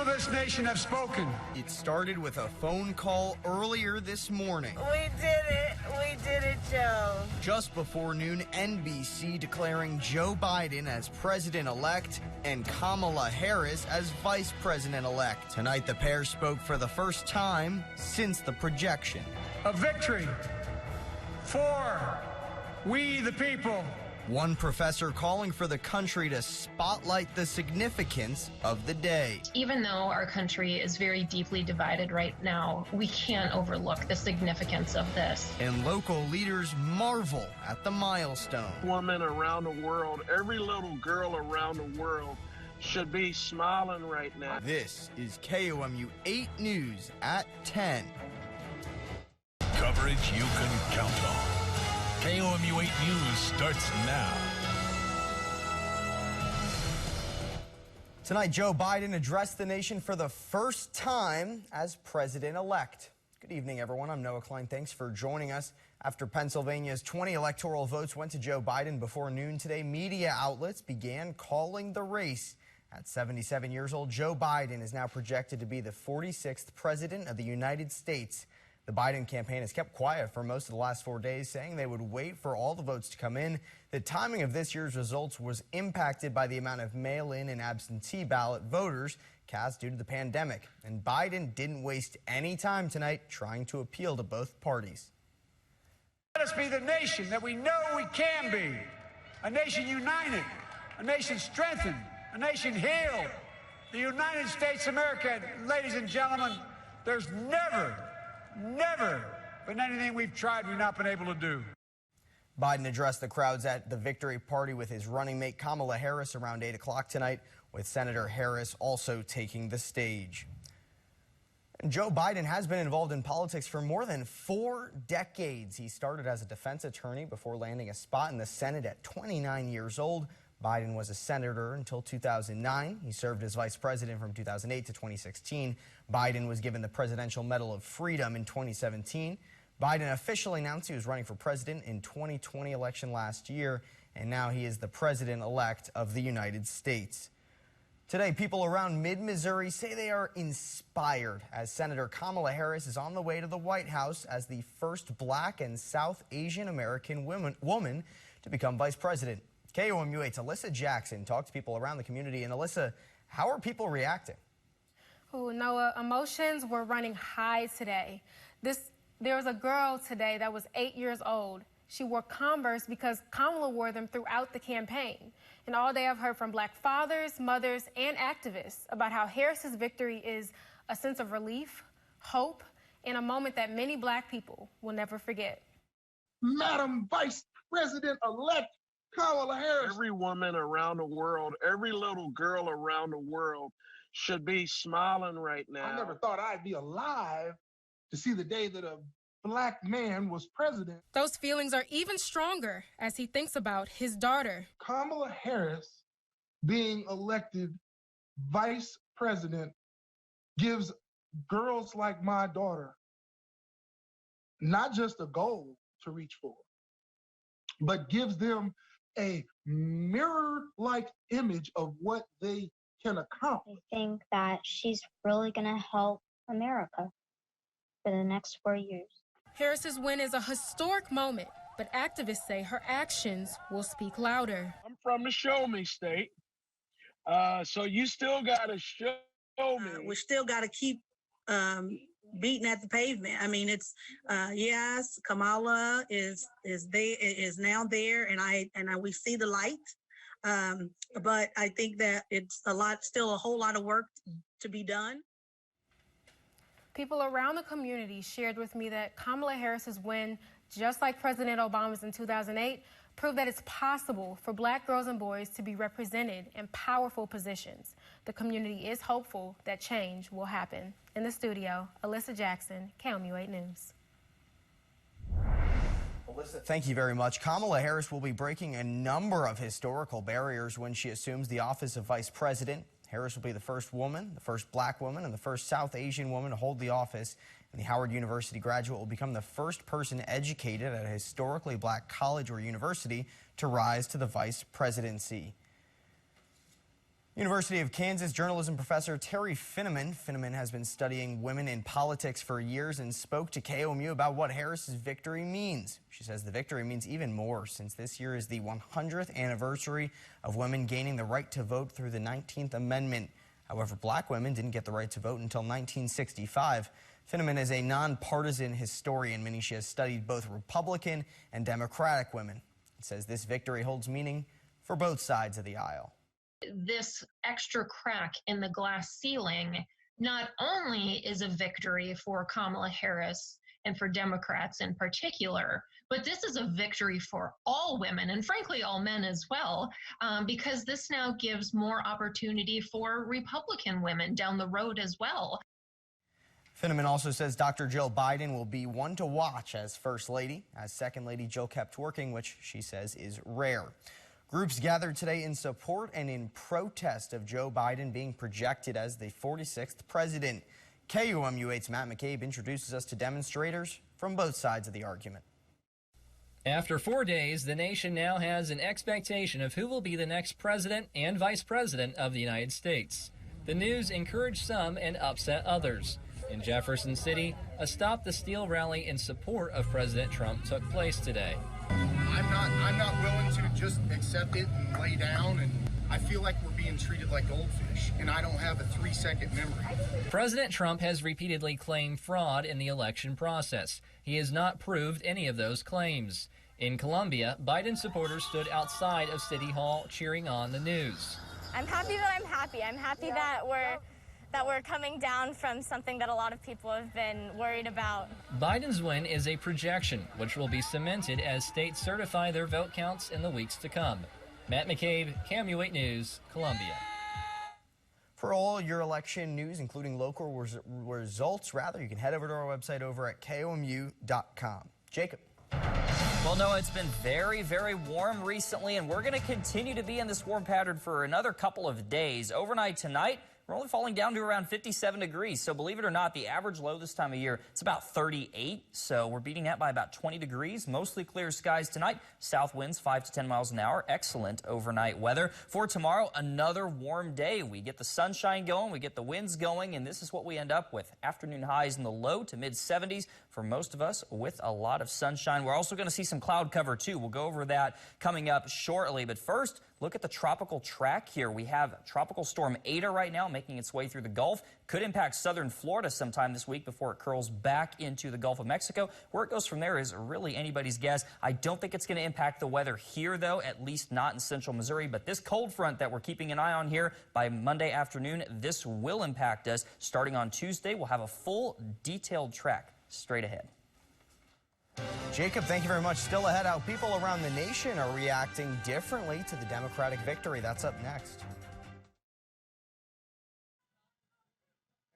of this nation have spoken. It started with a phone call earlier this morning. We did it. We did it, Joe. Just before noon, NBC declaring Joe Biden as president-elect and Kamala Harris as vice president-elect. Tonight, the pair spoke for the first time since the projection. A victory for we the people. One professor calling for the country to spotlight the significance of the day. Even though our country is very deeply divided right now, we can't overlook the significance of this. And local leaders marvel at the milestone. Women around the world, every little girl around the world should be smiling right now. This is KOMU 8 News at 10. Coverage you can count on. KOMU 8 News starts now. Tonight, Joe Biden addressed the nation for the first time as president-elect. Good evening, everyone. I'm Noah Klein. Thanks for joining us. After Pennsylvania's 20 electoral votes went to Joe Biden before noon today, media outlets began calling the race. At 77 years old, Joe Biden is now projected to be the 46th president of the United States. The Biden campaign has kept quiet for most of the last 4 days, saying they would wait for all the votes to come in. The timing of this year's results was impacted by the amount of mail-in and absentee ballot voters cast due to the pandemic. And Biden didn't waste any time tonight trying to appeal to both parties. Let us be the nation that we know we can be. A nation united, a nation strengthened, a nation healed. The United States of America, ladies and gentlemen, there's never been anything we've tried we've not been able to do. Biden addressed the crowds at the victory party with his running mate Kamala Harris around 8 o'clock tonight, with Senator Harris also taking the stage. And Joe Biden has been involved in politics for more than 4 decades. He started as a defense attorney before landing a spot in the Senate at 29 years old. Biden was a senator until 2009. He served as vice president from 2008 to 2016. Biden was given the Presidential Medal of Freedom in 2017. Biden officially announced he was running for president in 2020 election last year, and now he is the president-elect of the United States. Today, people around mid-Missouri say they are inspired as Senator Kamala Harris is on the way to the White House as the first black and South Asian American woman to become vice president. KOMU 8's Alyssa Jackson talked to people around the community. And Alyssa, how are people reacting? Oh, Noah, emotions were running high today. There was a girl today that was 8 years old. She wore Converse because Kamala wore them throughout the campaign. And all day I've heard from black fathers, mothers, and activists about how Harris's victory is a sense of relief, hope, and a moment that many black people will never forget. Madam Vice President-elect Kamala Harris. Every woman around the world, every little girl around the world should be smiling right now. I never thought I'd be alive to see the day that a black man was president. Those feelings are even stronger as he thinks about his daughter. Kamala Harris being elected vice president gives girls like my daughter not just a goal to reach for, but gives them a mirror-like image of what they can accomplish. I think that she's really going to help America for the next 4 years. Harris's win is a historic moment, but activists say her actions will speak louder. I'm from the show me state, so you still got to show me. We still got to keep beating at the pavement. I mean, it's yes, Kamala is now there, and we see the light. But I think that it's still a whole lot of work to be done. People around the community shared with me that Kamala Harris's win, just like President Obama's in 2008, proved that it's possible for black girls and boys to be represented in powerful positions. The community is hopeful that change will happen. In the studio, Alyssa Jackson, KOMU 8 News. Alyssa, thank you very much. Kamala Harris will be breaking a number of historical barriers when she assumes the office of vice president. Harris will be the first woman, the first black woman, and the first South Asian woman to hold the office. And the Howard University graduate will become the first person educated at a historically black college or university to rise to the vice presidency. University of Kansas journalism professor Terry Finneman. Finneman has been studying women in politics for years and spoke to KOMU about what Harris's victory means. She says the victory means even more since this year is the 100th anniversary of women gaining the right to vote through the 19th Amendment. However, black women didn't get the right to vote until 1965. Finneman is a nonpartisan historian, meaning she has studied both Republican and Democratic women. It says this victory holds meaning for both sides of the aisle. This extra crack in the glass ceiling not only is a victory for Kamala Harris and for Democrats in particular, but this is a victory for all women and frankly all men as well, because this now gives more opportunity for Republican women down the road as well. Finneman also says Dr. Jill Biden will be one to watch as First Lady. As Second Lady, Jill kept working, which she says is rare. Groups gathered today in support and in protest of Joe Biden being projected as the 46th president. KOMU 8's Matt McCabe introduces us to demonstrators from both sides of the argument. After 4 days, the nation now has an expectation of who will be the next president and vice president of the United States. The news encouraged some and upset others. In Jefferson City, a Stop the Steal rally in support of President Trump took place today. I'm not willing to just accept it and lay down, and I feel like we're being treated like goldfish, and I don't have a 3-second memory. President Trump has repeatedly claimed fraud in the election process. He has not proved any of those claims. In Columbia, Biden supporters stood outside of City Hall cheering on the news. I'm happy that I'm happy. I'm happy that we're coming down from something that a lot of people have been worried about. Biden's win is a projection, which will be cemented as states certify their vote counts in the weeks to come. Matt McCabe, KOMU 8 News, Columbia. For all your election news, including local results, you can head over to our website over at KOMU.com. Jacob. Well, Noah, it's been very, very warm recently, and we're going to continue to be in this warm pattern for another couple of days. Overnight tonight, we're only falling down to around 57 degrees. So believe it or not, the average low this time of year, it's about 38. So we're beating that by about 20 degrees. Mostly clear skies tonight. South winds 5 to 10 miles an hour. Excellent overnight weather. For tomorrow, another warm day. We get the sunshine going, we get the winds going, and this is what we end up with. Afternoon highs in the low to mid 70s for most of us with a lot of sunshine. We're also going to see some cloud cover too. We'll go over that coming up shortly. But first, look at the tropical track here. We have Tropical Storm Eta right now making its way through the Gulf. Could impact southern Florida sometime this week before it curls back into the Gulf of Mexico. Where it goes from there is really anybody's guess. I don't think it's going to impact the weather here, though, at least not in central Missouri. But this cold front that we're keeping an eye on here by Monday afternoon, this will impact us. Starting on Tuesday, we'll have a full detailed track straight ahead. Jacob, thank you very much. Still ahead, how people around the nation are reacting differently to the Democratic victory. That's up next.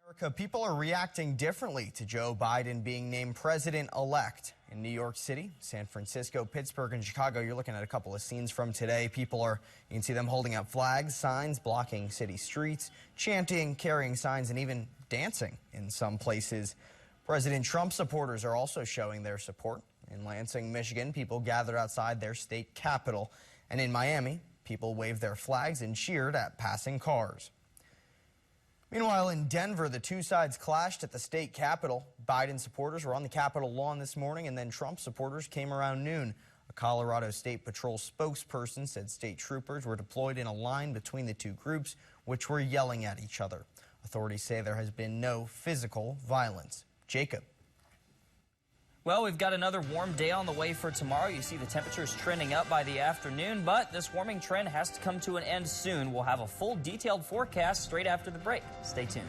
America, people are reacting differently to Joe Biden being named president-elect. In New York City, San Francisco, Pittsburgh, and Chicago, you're looking at a couple of scenes from today. You can see them holding up flags, signs, blocking city streets, chanting, carrying signs, and even dancing in some places. President Trump supporters are also showing their support. In Lansing, Michigan, people gathered outside their state capitol. And in Miami, people waved their flags and cheered at passing cars. Meanwhile, in Denver, the two sides clashed at the state capitol. Biden supporters were on the Capitol lawn this morning, and then Trump supporters came around noon. A Colorado State Patrol spokesperson said state troopers were deployed in a line between the two groups, which were yelling at each other. Authorities say there has been no physical violence. Jacob. Well, we've got another warm day on the way for tomorrow. You see the temperatures trending up by the afternoon, but this warming trend has to come to an end soon. We'll have a full detailed forecast straight after the break. Stay tuned.